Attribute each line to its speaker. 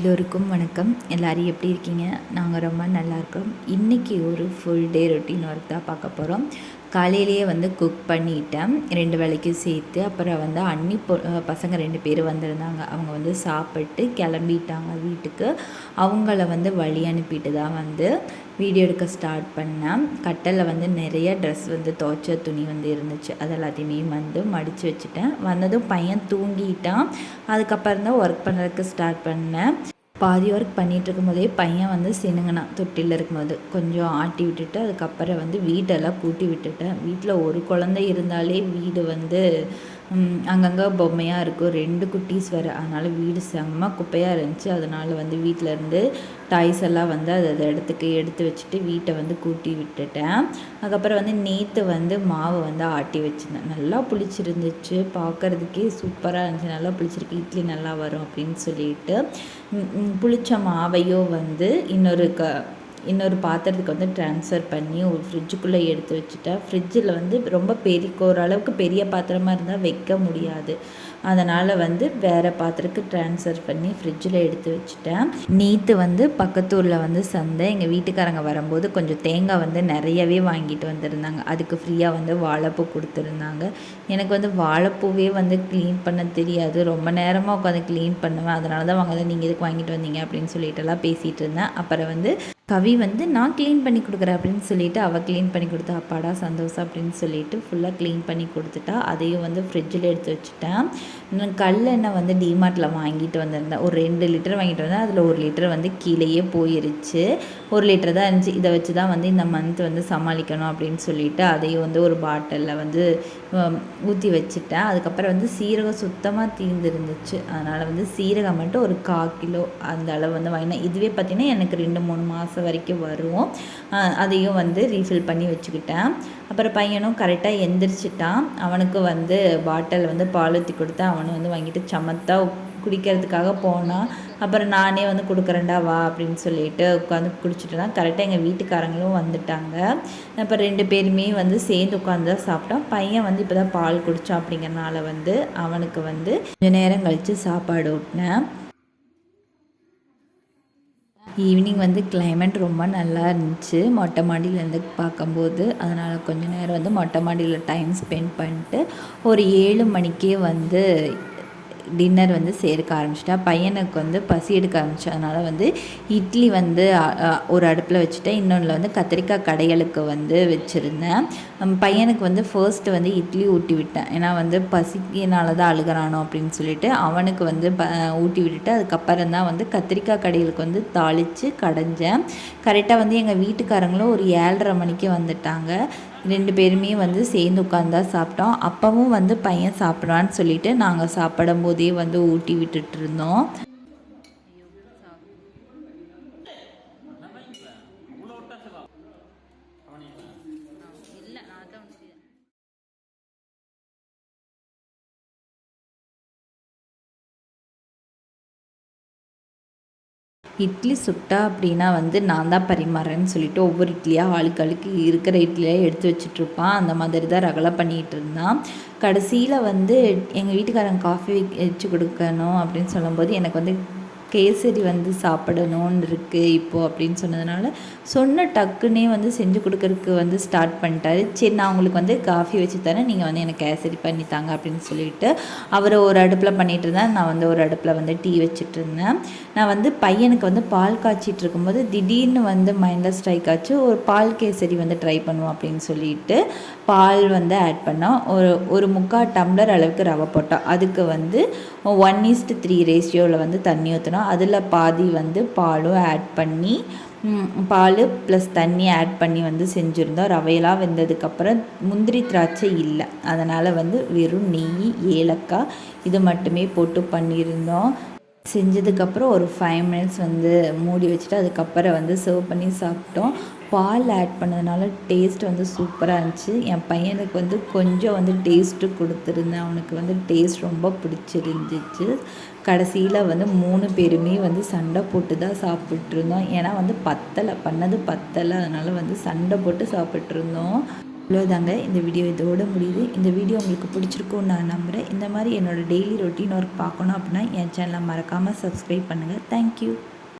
Speaker 1: எல்லோருக்கும் வணக்கம். எல்லோரும் எப்படி இருக்கீங்க? நாங்கள் ரொம்ப நல்லா இருக்கிறோம். இன்றைக்கி ஒரு ஃபுல் டே ரொட்டீன் ஒர்க் தான் பார்க்க போகிறோம். காலையிலேயே வந்து குக் பண்ணிட்டேன் 2 வேளைக்கும் சேர்த்து. அப்புறம் வந்து பசங்க 2 பேர் வந்திருந்தாங்க. அவங்க வந்து சாப்பிட்டு கிளம்பிட்டாங்க வீட்டுக்கு. அவங்கள வந்து வழி அனுப்பிட்டு தான் வந்து வீடியோ எடுக்க ஸ்டார்ட் பண்ணேன். கட்டலில் வந்து நிறைய ட்ரெஸ் வந்து துவைச்ச துணி வந்து இருந்துச்சு. அது எல்லாத்தையுமே வந்து மடித்து வச்சுட்டேன். வந்ததும் பையன் தூங்கிட்டான். அதுக்கப்புறம் தான் ஒர்க் பண்ணுறதுக்கு ஸ்டார்ட் பண்ணேன். பாதி ஒர்க் பண்ணிகிட்டு இருக்கும்போதே பையன் வந்து சினுங்கினான். தொட்டிலில் இருக்கும்போது கொஞ்சம் ஆட்டி விட்டுட்டு அதுக்கப்புறம் வந்து வீட்டெல்லாம் கூட்டி விட்டுட்டேன். வீட்டில் ஒரு குழந்தை இருந்தாலே வீடு வந்து அங்கங்கே பொம்மையாக இருக்கும். 2 குட்டீஸ் வேறு. அதனால் வீடு செம்ம குப்பையாக இருந்துச்சு. அதனால் வந்து வீட்டிலேருந்து டாய்ஸ் எல்லாம் வந்து அது இடத்துக்கு எடுத்து வச்சுட்டு வீட்டை வந்து கூட்டி விட்டுட்டேன். அதுக்கப்புறம் வந்து நேற்று வந்து மாவு வந்து ஆட்டி வச்சுருந்தேன். நல்லா புளிச்சிருந்துச்சு. பார்க்குறதுக்கே சூப்பராக இருந்துச்சு. நல்லா புளிச்சிருக்கு, இட்லி நல்லா வரும் அப்படின்னு சொல்லிட்டு புளிச்ச மாவையும் வந்து இன்னொரு பாத்திரத்துக்கு வந்து ட்ரான்ஸ்ஃபர் பண்ணி ஒரு ஃப்ரிட்ஜுக்குள்ளே எடுத்து வச்சுட்டேன். ஃப்ரிட்ஜில் வந்து ரொம்ப ஓரளவுக்கு பெரிய பாத்திரமாக இருந்தால் வைக்க முடியாது. அதனால் வந்து வேறு பாத்திரத்துக்கு ட்ரான்ஸ்ஃபர் பண்ணி ஃப்ரிட்ஜில் எடுத்து வச்சுட்டேன். நேற்று வந்து பக்கத்தூரில் வந்து சந்தை. எங்கள் வீட்டுக்காரங்க வரும்போது கொஞ்சம் தேங்காய் வந்து நிறையவே வாங்கிட்டு வந்திருந்தாங்க. அதுக்கு ஃப்ரீயாக வந்து வாழைப்பூ கொடுத்துருந்தாங்க. எனக்கு வந்து வாழைப்பூவே வந்து க்ளீன் பண்ண தெரியாது. ரொம்ப நேரமாக உட்காந்து க்ளீன் பண்ணுவேன். அதனால தான் நீங்கள் எதுக்கு வாங்கிட்டு வந்தீங்க அப்படின்னு சொல்லிட்டுலாம் பேசிகிட்டு இருந்தேன். அப்புறம் வந்து கவி வந்து நான் க்ளீன் பண்ணி கொடுக்குறேன் அப்படின்னு சொல்லிவிட்டு அவள் க்ளீன் பண்ணி கொடுத்தா. அப்பாடா சந்தோஷம் அப்படின்னு சொல்லிட்டு ஃபுல்லாக க்ளீன் பண்ணி கொடுத்துட்டா. அதையும் வந்து ஃப்ரிட்ஜில் எடுத்து வச்சுட்டேன். கல்லெண்ணெய் வந்து டிமார்ட்டில் வாங்கிட்டு வந்திருந்தேன். ஒரு 2 லிட்டர் வாங்கிட்டு வந்தேன். அதில் 1 லிட்டர் வந்து கீழேயே போயிருச்சு. 1 லிட்டர் தான் இருந்துச்சு. இதை வச்சு தான் வந்து இந்த மந்த் வந்து சமாளிக்கணும் அப்படின்னு சொல்லிட்டு அதையும் வந்து ஒரு பாட்டிலில் வந்து ஊற்றி வச்சுட்டேன். அதுக்கப்புறம் வந்து சீரகம் சுத்தமாக தீர்ந்துருந்துச்சு. அதனால் வந்து சீரகம் மட்டும் ஒரு 1/4 கிலோ அந்த அளவு வந்து வாங்கினேன். இதுவே பார்த்திங்கன்னா எனக்கு 2-3 மாதம் வரைக்கும் வரும். அதையும் வந்து ரீஃபில் பண்ணி வச்சுக்கிட்டேன். அப்புறம் பையனும் கரெக்டாக எந்திரிச்சிட்டான். அவனுக்கு வந்து பாட்டில் வந்து பால் ஊற்றி கொடுத்தேன். அவனும் வந்து வாங்கிட்டு சமத்தா குடிக்கிறதுக்காக போனான். அப்புறம் நானே வந்து கொடுக்குறேன்டா வா அப்படின்னு சொல்லிட்டு உட்காந்து குடிச்சிட்டேன்னா கரெக்டாக எங்கள் வீட்டுக்காரங்களும் வந்துட்டாங்க. அப்போ 2 பேருமே வந்து சேர்ந்து உட்காந்து தான் சாப்பிட்டோம். பையன் வந்து இப்போ தான் பால் குடித்தான். அப்படிங்கிறனால வந்து அவனுக்கு வந்து கொஞ்சம் நேரம் கழித்து சாப்பாடு ஊட்டினேன். ஈவினிங் வந்து கிளைமேட் ரொம்ப நல்லா இருந்துச்சு மொட்டை மாடியிலேருந்து பார்க்கும்போது. அதனால் கொஞ்சம் நேரம் வந்து மொட்டை மாடியில் டைம் ஸ்பெண்ட் பண்ணிட்டு ஒரு 7 மணிக்கே வந்து டின்னர் வந்து சேர்க்க ஆரம்பிச்சிட்டேன். பையனுக்கு வந்து பசி எடுக்க ஆரம்பிச்சு. அதனால் வந்து இட்லி வந்து ஒரு அடுப்பில் வச்சுட்டேன். இன்னொன்றில் வந்து கத்திரிக்காய் கடைகளுக்கு வந்து வச்சுருந்தேன். பையனுக்கு வந்து ஃபர்ஸ்ட்டு வந்து இட்லி ஊட்டி விட்டேன். ஏன்னா வந்து பசிக்கினால தான் அழுகிறானோ அப்படின்னு சொல்லிட்டு அவனுக்கு வந்து ஊட்டி விட்டுட்டு அதுக்கப்புறம் தான் வந்து கத்திரிக்காய் கடைகளுக்கு வந்து தாளித்து கடைஞ்சேன். கரெக்டாக வந்து எங்கள் வீட்டுக்காரங்களும் ஒரு 7:30 மணிக்கு வந்துட்டாங்க. 2 பேருமே வந்து சேர்ந்து உட்காந்தா சாப்பிட்டோம். அப்பவும் வந்து பையன் சாப்பிட்றான்னு சொல்லிட்டு நாங்கள் சாப்பிடும் போதே வந்து ஊட்டி விட்டுட்டு இருந்தோம். இட்லி சுட்டா அப்படின்னா வந்து நான் தான் பரிமாறேன்னு சொல்லிட்டு ஒவ்வொரு இட்லியாக ஆளுக்கு இருக்கிற இட்லியாக எடுத்து வச்சுட்ருப்பான். அந்த மாதிரி தான் ரகலை பண்ணிகிட்டு இருந்தான். கடைசியில் வந்து எங்கள் வீட்டுக்காரங்க காஃபி வச்சு கொடுக்கணும் அப்படின்னு சொல்லும்போது எனக்கு வந்து கேசரி வந்து சாப்பிடணும்னு இருக்குது இப்போது அப்படின்னு சொன்னதுனால சொன்ன டக்குன்னே வந்து செஞ்சு கொடுக்கறதுக்கு வந்து ஸ்டார்ட் பண்ணிட்டாரு. சரி நான் உங்களுக்கு வந்து காஃபி வச்சு தரேன், நீங்கள் வந்து எனக்கு கேசரி பண்ணித்தாங்க அப்படின்னு சொல்லிட்டு அவர் ஒரு அடுப்பில் பண்ணிகிட்டு இருந்தேன். நான் வந்து ஒரு அடுப்பில் வந்து டீ வச்சுட்டு இருந்தேன். நான் வந்து பையனுக்கு வந்து பால் காய்ச்சிட்டு இருக்கும்போது திடீர்னு வந்து மைண்டில் ஸ்ட்ரைக் ஆச்சு, ஒரு பால் கேசரி வந்து ட்ரை பண்ணுவோம் அப்படின்னு சொல்லிட்டு பால் வந்து ஆட் பண்ணோம். ஒரு 3/4 டம்ளர் அளவுக்கு ரவை போட்டோம். அதுக்கு வந்து 1:3 ரேஷியோவில் வந்து தண்ணி ஊற்றினோம். அதில் பாதி வந்து பாலும் ஆட் பண்ணி பால் ப்ளஸ் தண்ணி ஆட் பண்ணி வந்து செஞ்சுருந்தோம். ரவையெல்லாம் வெந்ததுக்கப்புறம் முந்திரி திராட்சை இல்லை, அதனால் வந்து வெறும் நெய், ஏலக்காய் இது மட்டுமே போட்டு பண்ணியிருந்தோம். செஞ்சதுக்கப்புறம் ஒரு 5 மினிட்ஸ் வந்து மூடி வச்சுட்டு அதுக்கப்புறம் வந்து சர்வ் பண்ணி சாப்பிட்டோம். பால் ஆட் பண்ணதுனால டேஸ்ட் வந்து சூப்பராக இருந்துச்சு. என் பையனுக்கு வந்து கொஞ்சம் வந்து டேஸ்ட்டு கொடுத்துருந்தேன். அவனுக்கு வந்து டேஸ்ட் ரொம்ப பிடிச்சிருந்துச்சு. கடைசியில் வந்து 3 பேருமே வந்து சண்டை போட்டு தான் சாப்பிட்ருந்தோம். ஏன்னா வந்து பத்தலை, பண்ணது பத்தலை, அதனால் வந்து சண்டை போட்டு சாப்பிட்ருந்தோம். இவ்வளோதாங்க, இந்த வீடியோ இதோட முடியுது. இந்த வீடியோ உங்களுக்கு பிடிச்சிருக்கும்னு நான் நம்புகிறேன். இந்த மாதிரி என்னோடய டெய்லி ரொட்டீன் ஒர்க் பார்க்கணும் அப்படின்னா என் சேனலை மறக்காமல் சப்ஸ்கிரைப் பண்ணுங்கள். தேங்க்யூ.